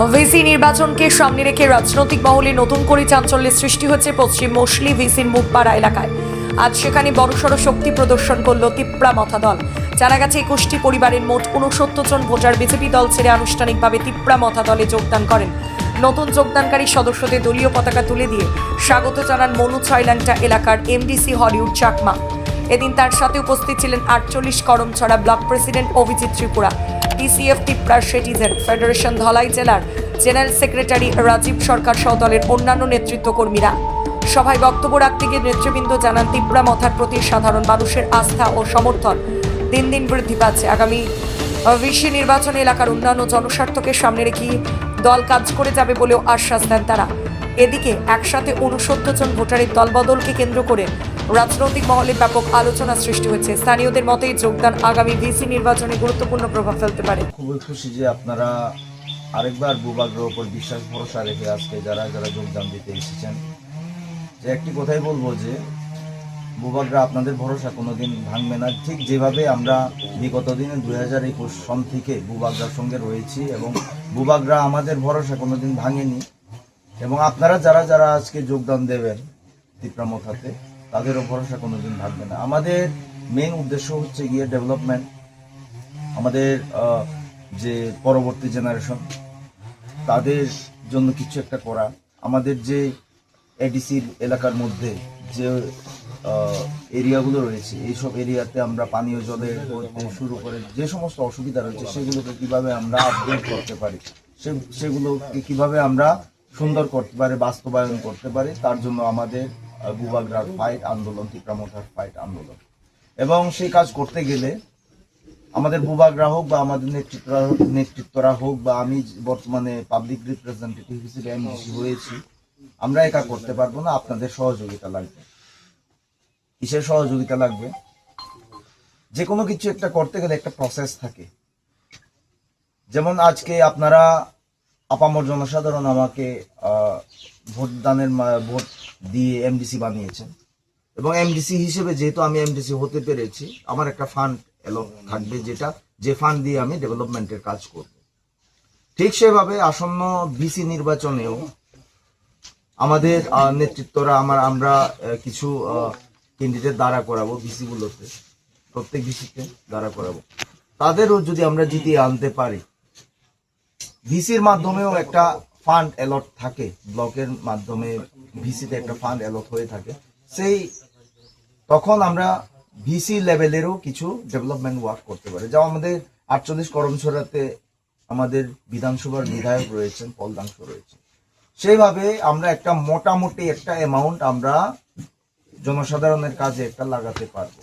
VC নির্বাচনকে সামনে রেখে রাজনৈতিক মহলে নতুন করে চাঞ্চল্যের সৃষ্টি হচ্ছে পশ্চিম মশলি ভিসির মুখপাড়া এলাকায়। আজ সেখানে বড়সড় শক্তি প্রদর্শন করল তিপ্রা মথা দল। জানা গেছে 21টি পরিবারের মোট 69 জন ভোটার বিজেপি দল ছেড়ে আনুষ্ঠানিকভাবে তিপ্রা মথা দলে যোগদান করেন। নতুন যোগদানকারী সদস্যদের দলীয় পতাকা তুলে দিয়ে স্বাগত জানান মনু ছয়লাংটা এলাকার এমডিসি হলিউড চাকমা। এদিন তার সাথে উপস্থিত ছিলেন 48 Karamchhara block president Abhijit Tripura, TCF Tipra citizen federation Dhalai জেলার জেনারেল সেক্রেটারি রাজীব সরকার সহ দলের অন্যান্য নেতৃত্ব কর্মীরা। সভায় বক্তব্য রাখতে গিয়ে নেতৃবৃন্দ জানান তিপ্রা মথার প্রতি সাধারণ মানুষের আস্থা ও সমর্থন দিন দিন বৃদ্ধি পাচ্ছে। আগামী ভিসি নির্বাচনে এলাকার অন্যান্য জনস্বার্থকে সামনে রেখে দল কাজ করে যাবে বলেও আশ্বাস দেন তারা। এদিকে একসাথে 69 জন ভোটারের দলবদলকে কেন্দ্র করে রাজনৈতিক মহলে ব্যাপক আলোচনা সৃষ্টি হয়েছে। স্থানীয়দের মতে যোগদান আগামী ভিসি নির্বাচনে গুরুত্বপূর্ণ প্রভাব ফেলতে পারে। খুবই খুশি যে আপনারা আরেকবার ভূভাগ্যের উপর বিশ্বাস ভরসা রেখে আজকে যারা যারা যোগদান দিতে এসেছেন, যে একটি কথাই বলবো যে ভূভাগ্যরা আপনাদের ভরসা কোনোদিন ভাঙবে না। ঠিক যেভাবে আমরা বিগত দিনে 2021 সন থেকে ভূভাগ্যরার সঙ্গে রয়েছি এবং ভূভাগ্যরা আমাদের ভরসা কোনোদিন ভাঙেনি, এবং আপনারা যারা যারা আজকে যোগদান দেবেন তিপ্রা মথাতে তাদেরও ভরসা কোনোদিন ভাঙবে না। আমাদের মেন উদ্দেশ্য হচ্ছে গিয়ে ডেভেলপমেন্ট, আমাদের যে পরবর্তী জেনারেশন তাদের জন্য কিছু একটা করা, আমাদের যে এডিসির এলাকার মধ্যে যে এরিয়াগুলো রয়েছে এইসব এরিয়াতে আমরা পানীয় জলের শুরু করে যে সমস্ত অসুবিধা রয়েছে সেগুলোকে কিভাবে আমরা আপডেট করতে পারি, সেগুলোকে কিভাবে আমরা সুন্দর করতে পারি, বাস্তবায়ন করতে পারি, তার জন্য আমাদের ভূভাগ্যরার ফাইট আন্দোলন, তিপ্রা মথার ফাইট আন্দোলন। এবং সেই কাজ করতে গেলে আমাদের ভূভাগ্যরা হোক বা আমাদের নেতৃত্বরা হোক বা আমি বর্তমানে পাবলিক রিপ্রেজেন্টেটিভ হিসেবে এমডিসি হয়েছি, আমরা একা করতে পারবো না, আপনাদের সহযোগিতা লাগবে। কিসের সহযোগিতা লাগবে? যে কোনো কিছু একটা করতে গেলে একটা প্রসেস থাকে। যেমন আজকে আপনারা আপামর জনসাধারণ আমাকে ভোট দিয়ে এমডিসি বানিয়েছেন, এবং এমডিসি হিসেবে যেহেতু আমি এমডিসি হতে পেরেছি, আমার একটা ফান্ড এলো থাকবে, যে ফান্ড দিয়ে আমি ডেভেলপমেন্টের কাজ করব। ঠিক সেভাবে আসন্ন ভিসি নির্বাচনেও আমাদের নেতৃত্বরা আমরা কিছু ক্যান্ডিডেট দাঁড়া করাবো ভিসিগুলোতে, প্রত্যেক ভিসিতে দাঁড়া করাবো। তাদেরও যদি আমরা জিতিয়ে আনতে পারি, ভিসির মাধ্যমেও একটা ফান্ড অ্যালট থাকে, ব্লকের মাধ্যমে ভিসিতে একটা ফান্ড অ্যালট হয়ে থাকে, তখন আমরা ভিসি লেভেলেরও কিছু ডেভেলপমেন্ট ওয়ার্ক করতে পারি। যেমন আমাদের 48 করমছড়াতে আমাদের বিধানসভার বিধায়ক রয়েছেন, পলদাংশ রয়েছে, সেইভাবে আমরা একটা মোটামুটি একটা অ্যামাউন্ট আমরা জনসাধারণের কাজে একটা লাগাতে পারবো।